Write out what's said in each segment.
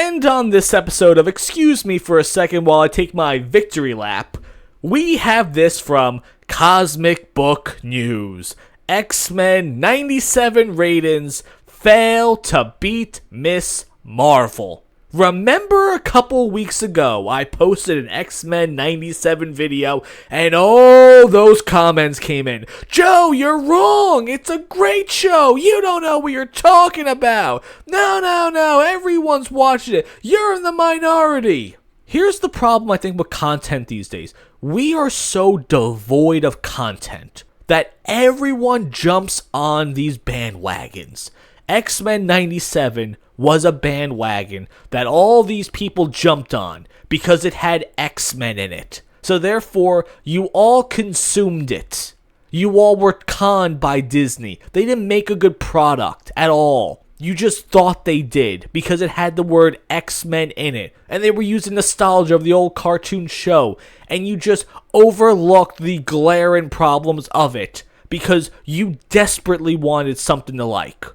And on this episode of Excuse Me for a Second While I Take My Victory Lap, we have this from Cosmic Book News. X-Men 97 ratings fail to beat Miss Marvel. Remember a couple weeks ago, I posted an X-Men 97 video, and all those comments came in. Joe, you're wrong! It's a great show! You don't know what you're talking about! No, everyone's watching it! You're in the minority! Here's the problem, I think, with content these days. We are so devoid of content that everyone jumps on these bandwagons. X-Men 97 was a bandwagon that all these people jumped on because it had X-Men in it. So therefore, you all consumed it. You all were conned by Disney. They didn't make a good product at all. You just thought they did because it had the word X-Men in it. And they were using nostalgia of the old cartoon show. And you just overlooked the glaring problems of it because you desperately wanted something to like.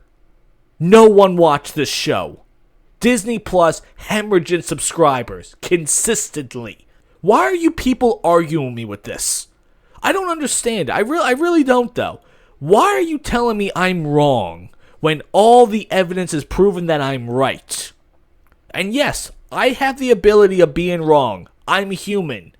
No one watched this show. Disney Plus hemorrhaging subscribers consistently. Why are you people arguing me with this? I don't understand. I really don't, though. Why are you telling me I'm wrong when all the evidence is proven that I'm right? And yes, I have the ability of being wrong. I'm human.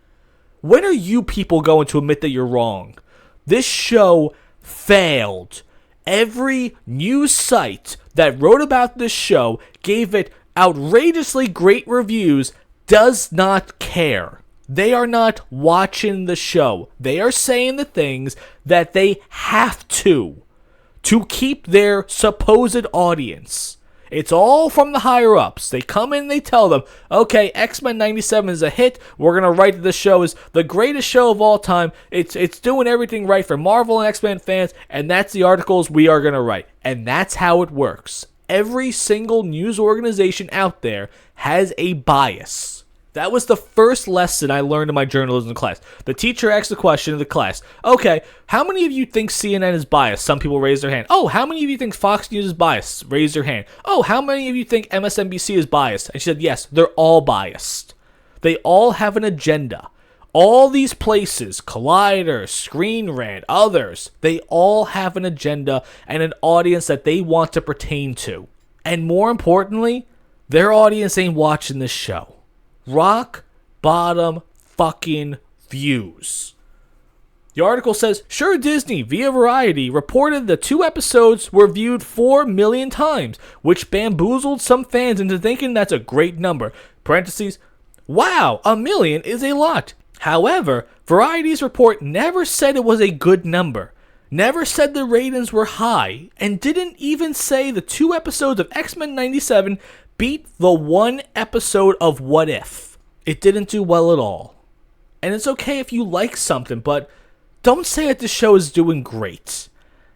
When are you people going to admit that you're wrong? This show failed. Every news site that wrote about this show gave it outrageously great reviews, does not care. They are not watching the show. They are saying the things that they have to keep their supposed audience. It's all from the higher-ups. They come in and they tell them, okay, X-Men 97 is a hit. We're going to write that the show is the greatest show of all time. It's doing everything right for Marvel and X-Men fans, and that's the articles we are going to write. And that's how it works. Every single news organization out there has a bias. That was the first lesson I learned in my journalism class. The teacher asked the question of the class, okay, how many of you think CNN is biased? Some people raised their hand. Oh, how many of you think Fox News is biased? Raise your hand. Oh, how many of you think MSNBC is biased? And she said, yes, they're all biased. They all have an agenda. All these places, Collider, Screen Rant, others, they all have an agenda and an audience that they want to pertain to. And more importantly, their audience ain't watching this show. Rock bottom fucking views. The article says, sure, Disney, via Variety, reported the 2 episodes were viewed 4 million times, which bamboozled some fans into thinking that's a great number. Parentheses, wow, 1 million is a lot. However, Variety's report never said it was a good number, never said the ratings were high, and didn't even say the 2 episodes of X-Men 97 beat the 1 episode of What If. It didn't do well at all. And it's okay if you like something, but don't say that the show is doing great.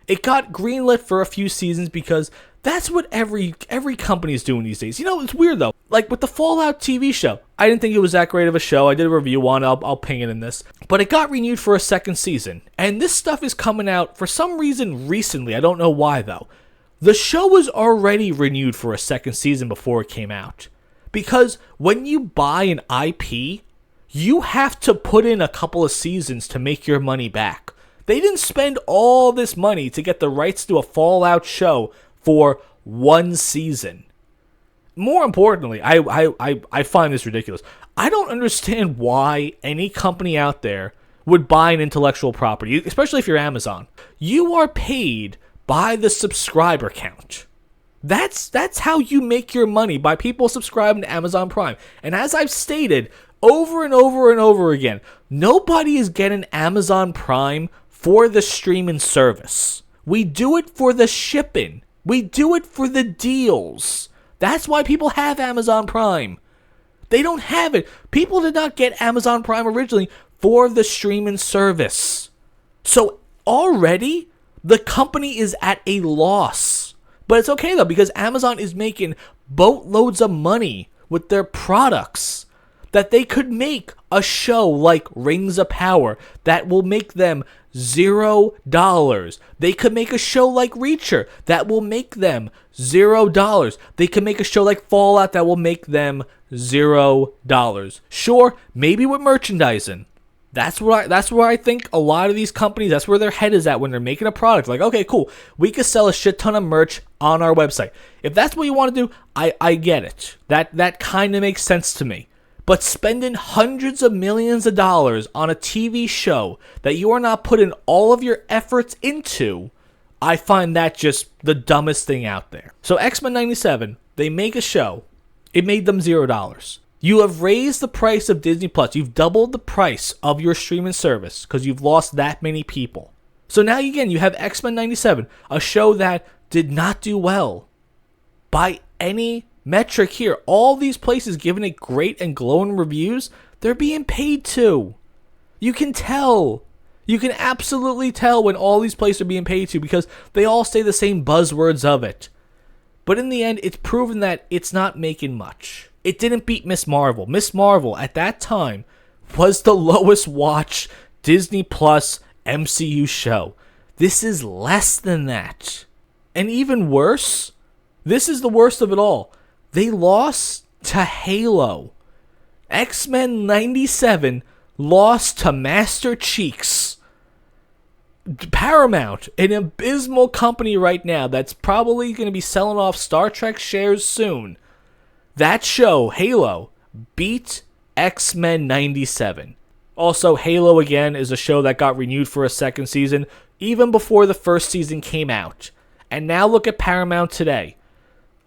It got greenlit for a few seasons because that's what every company is doing these days. You know, it's weird though. Like with the Fallout TV show, I didn't think it was that great of a show. I did a review on it. I'll ping it in this. But it got renewed for a 2nd season. And this stuff is coming out for some reason recently. I don't know why though. The show was already renewed for a 2nd season before it came out. Because when you buy an IP, you have to put in a couple of seasons to make your money back. They didn't spend all this money to get the rights to a Fallout show for 1 season. More importantly, I find this ridiculous. I don't understand why any company out there would buy an intellectual property, especially if you're Amazon. You are paid by the subscriber count. That's how you make your money, by people subscribing to Amazon Prime. And as I've stated over and over and over again, nobody is getting Amazon Prime for the streaming service. We do it for the shipping. We do it for the deals. That's why people have Amazon Prime. They don't have it. People did not get Amazon Prime originally for the streaming service. So already, the company is at a loss. But it's okay though, because Amazon is making boatloads of money with their products, that they could make a show like Rings of Power that will make them $0. They could make a show like Reacher that will make them $0. They could make a show like Fallout that will make them $0. Sure, maybe with merchandising. That's where I think a lot of these companies, that's where their head is at when they're making a product. Like, okay, cool, we could sell a shit ton of merch on our website. If that's what you want to do, I get it. That kind of makes sense to me. But spending hundreds of millions of dollars on a TV show that you are not putting all of your efforts into, I find that just the dumbest thing out there. So X-Men 97, they make a show. It made them $0. You have raised the price of Disney Plus. You've doubled the price of your streaming service because you've lost that many people. So now again, you have X-Men 97, a show that did not do well by any metric here. All these places giving it great and glowing reviews, they're being paid to. You can tell. You can absolutely tell when all these places are being paid to because they all say the same buzzwords of it. But in the end, it's proven that it's not making much. It didn't beat Miss Marvel. Miss Marvel, at that time, was the lowest watched Disney Plus MCU show. This is less than that. And even worse, this is the worst of it all. They lost to Halo. X-Men 97 lost to Master Cheeks. Paramount, an abysmal company right now that's probably going to be selling off Star Trek shares soon. That show, Halo, beat X-Men 97. Also, Halo, again, is a show that got renewed for a second season even before the first season came out. And now look at Paramount today,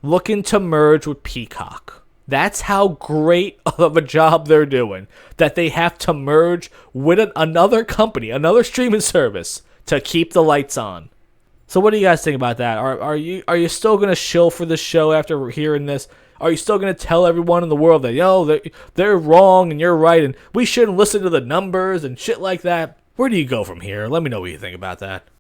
looking to merge with Peacock. That's how great of a job they're doing, that they have to merge with another company, another streaming service, to keep the lights on. So what do you guys think about that? Are you still going to shill for this show after hearing this? Are you still going to tell everyone in the world that, they're wrong and you're right and we shouldn't listen to the numbers and shit like that? Where do you go from here? Let me know what you think about that.